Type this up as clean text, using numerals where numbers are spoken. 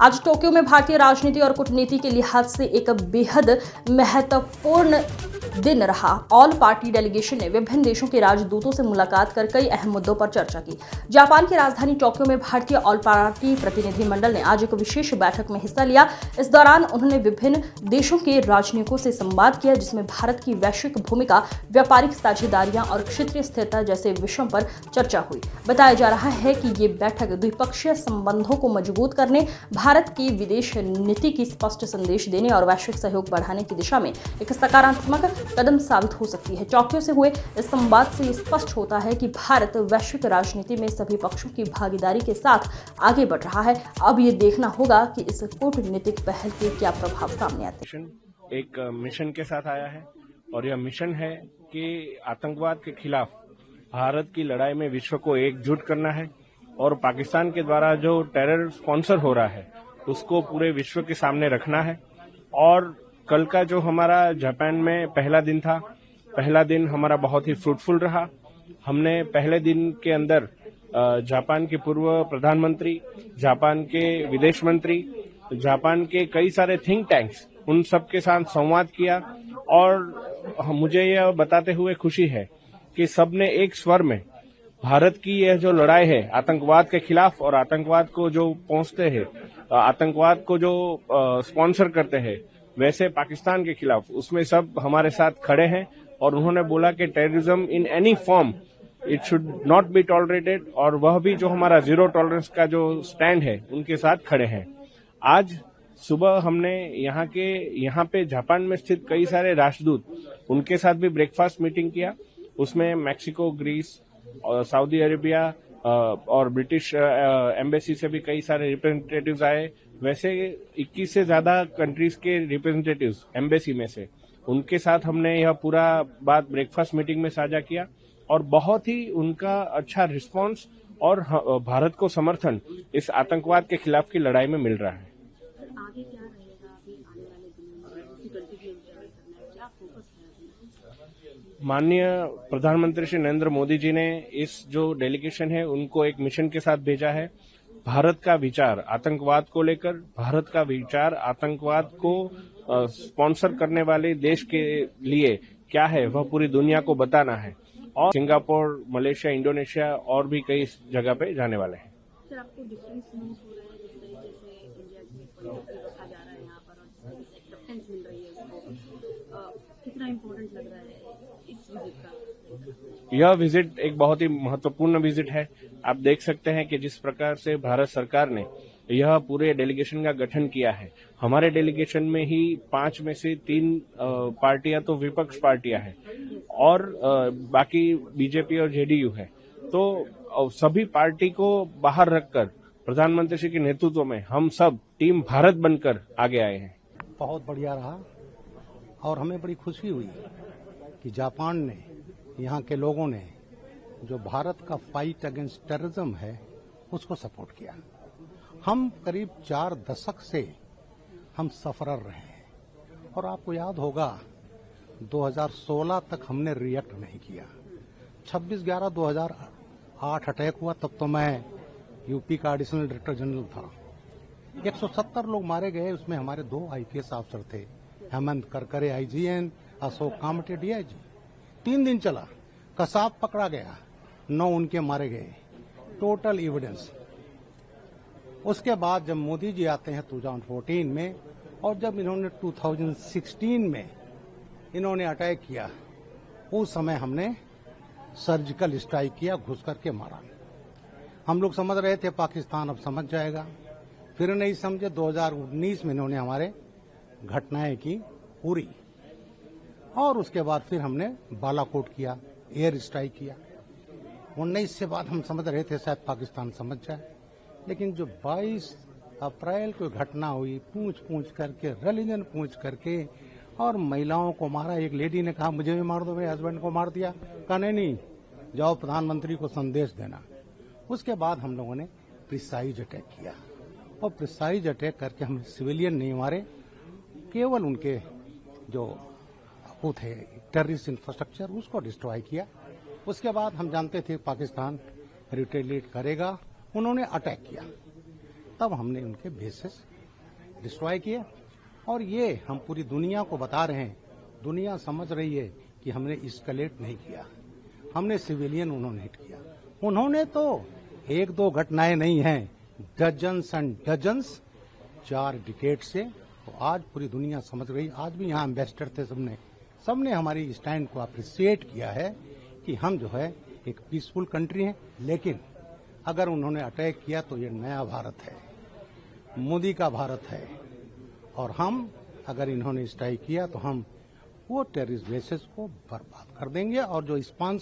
आज टोक्यो में भारतीय राजनीति और कूटनीति के लिहाज से एक बेहद महत्वपूर्ण दिन रहा। ऑल पार्टी डेलीगेशन ने विभिन्न देशों के राजदूतों से मुलाकात कर कई अहम मुद्दों पर चर्चा की। जापान की राजधानी टोक्यो में भारतीय ऑल पार्टी प्रतिनिधिमंडल ने आज एक विशेष बैठक में हिस्सा लिया। इस दौरान उन्होंने विभिन्न देशों के राजनयिकों से संवाद किया, जिसमें भारत की वैश्विक भूमिका, व्यापारिक साझेदारियां और क्षेत्रीय स्थिरता जैसे विषयों पर चर्चा हुई। बताया जा रहा है कि ये बैठक द्विपक्षीय संबंधों को मजबूत करने, भारत की विदेश नीति की स्पष्ट संदेश देने और वैश्विक सहयोग बढ़ाने की दिशा में एक सकारात्मक कदम साबित हो सकती है। टोक्यो से हुए इस संवाद से स्पष्ट होता है कि भारत वैश्विक राजनीति में सभी पक्षों की भागीदारी के साथ आगे बढ़ रहा है। अब ये देखना होगा कि इस कूटनीतिक पहल के क्या प्रभाव सामने आते हैं। एक मिशन के साथ आया है और यह मिशन है कि आतंकवाद के खिलाफ भारत की लड़ाई में विश्व को एकजुट करना है और पाकिस्तान के द्वारा जो टेरर स्पॉन्सर हो रहा है उसको पूरे विश्व के सामने रखना है। और कल का जो हमारा जापान में पहला दिन था, पहला दिन हमारा बहुत ही फ्रूटफुल रहा। हमने पहले दिन के अंदर जापान के पूर्व प्रधानमंत्री, जापान के विदेश मंत्री, जापान के कई सारे थिंक टैंक्स, उन सब के साथ संवाद किया और मुझे यह बताते हुए खुशी है कि सबने एक स्वर में भारत की यह जो लड़ाई है आतंकवाद के खिलाफ और आतंकवाद को जो पहुंचते हैं, आतंकवाद को जो स्पॉन्सर करते हैं, वैसे पाकिस्तान के खिलाफ, उसमें सब हमारे साथ खड़े हैं। और उन्होंने बोला कि terrorism in any form it should not be tolerated, और वह भी जो हमारा जीरो टॉलरेंस का जो स्टैंड है उनके साथ खड़े हैं। आज सुबह हमने यहाँ पे जापान में स्थित कई सारे राजदूत, उनके साथ भी ब्रेकफास्ट मीटिंग किया। उसमें मैक्सिको, ग्रीस और सऊदी अरेबिया और ब्रिटिश एम्बेसी से भी कई सारे रिप्रेजेंटेटिव्स आए। वैसे 21 से ज्यादा कंट्रीज के रिप्रेजेंटेटिव्स एम्बेसी में से, उनके साथ हमने यह पूरा बात ब्रेकफास्ट मीटिंग में साझा किया और बहुत ही उनका अच्छा रिस्पांस और भारत को समर्थन इस आतंकवाद के खिलाफ की लड़ाई में मिल रहा है। आगे क्या रहेगा अभी आने वाले दिनों में, कंटिन्यू करना है, क्या फोकस है? माननीय प्रधानमंत्री श्री नरेंद्र मोदी जी ने इस जो डेलीगेशन है उनको एक मिशन के साथ भेजा है। भारत का विचार आतंकवाद को लेकर, भारत का विचार आतंकवाद को स्पॉन्सर करने वाले देश के लिए क्या है वह पूरी दुनिया को बताना है। और सिंगापुर, मलेशिया, इंडोनेशिया और भी कई जगह पे जाने वाले हैं। सर, आपको डिफरेंस महसूस हो रहा है जिस तरीके से इंडिया की पॉलिसी रखा जा रहा है यहाँ पर और जिस तरीके से एक्सेप्टेंस मिल रही है उसको, कितना इम्पोर्टेंट लग रहा है इस विजिट का? यह विजिट एक बहुत ही महत्वपूर्ण विजिट है। आप देख सकते हैं कि जिस प्रकार से भारत सरकार ने यह पूरे डेलीगेशन का गठन किया है। हमारे डेलीगेशन में ही 5 में से 3 पार्टियां तो विपक्ष पार्टियां हैं और बाकी बीजेपी और जेडीयू है। तो सभी पार्टी को बाहर रखकर प्रधानमंत्री जी के नेतृत्व में हम सब टीम भारत बनकर आगे आए हैं। बहुत बढ़िया रहा और हमें बड़ी खुशी हुई कि जापान ने, यहाँ के लोगों ने जो भारत का फाइट अगेंस्ट टेररिज्म है उसको सपोर्ट किया। हम करीब 4 दशक से हम सफरर रहे हैं और आपको याद होगा 2016 तक हमने रिएक्ट नहीं किया। 26/11/2008 अटैक हुआ, तब तो मैं यूपी का एडिशनल डायरेक्टर जनरल था। 170 लोग मारे गए, उसमें हमारे 2 IPS अफसर थे, हेमंत करकरे IGN, अशोक कामटे DIG। 3 दिन चला, कसाब पकड़ा गया, 9 उनके मारे गए, टोटल एविडेंस। उसके बाद जब मोदी जी आते हैं 2014 में और जब इन्होंने 2016 में इन्होंने अटैक किया, उस समय हमने सर्जिकल स्ट्राइक किया, घुस करके मारा। हम लोग समझ रहे थे पाकिस्तान अब समझ जाएगा, फिर नहीं समझे। 2019 में इन्होंने हमारे घटनाएं की पूरी और उसके बाद फिर हमने बालाकोट किया, एयर स्ट्राइक किया। 19 से बाद हम समझ रहे थे शायद पाकिस्तान समझ जाए, लेकिन जो 22 अप्रैल को घटना हुई, पूछ करके, रिलीजन पूछ करके और महिलाओं को मारा। एक लेडी ने कहा मुझे भी मार दो, मेरे हस्बैंड को मार दिया। कहा नहीं, जाओ प्रधानमंत्री को संदेश देना। उसके बाद हम लोगों ने प्रिसाइज अटैक किया और प्रिसाइज अटैक करके हम सिविलियन नहीं मारे, केवल उनके जो वो थे टेररिस्ट इंफ्रास्ट्रक्चर उसको डिस्ट्रॉय किया। उसके बाद हम जानते थे पाकिस्तान रिटेलिएट करेगा, उन्होंने अटैक किया। तब हमने उनके बेसिस डिस्ट्रॉय किए। और ये हम पूरी दुनिया को बता रहे हैं, दुनिया समझ रही है कि हमने इस्केलेट नहीं किया, हमने सिविलियन उन्होंने हिट किया। उन्होंने तो एक दो घटनाएं नहीं हैं, डजन्स एंड डजन्स 4 डिकेड से। तो आज पूरी दुनिया समझ रही, आज भी यहाँ एम्बेसडर थे, सबने हमारी स्टैंड को अप्रिशिएट किया है कि हम जो है एक पीसफुल कंट्री हैं। लेकिन अगर उन्होंने अटैक किया तो ये नया भारत है, मोदी का भारत है। और हम अगर इन्होंने स्ट्राइक किया तो हम वो टेररिस्ट बेसेस को बर्बाद कर देंगे। और जो स्पॉन्सर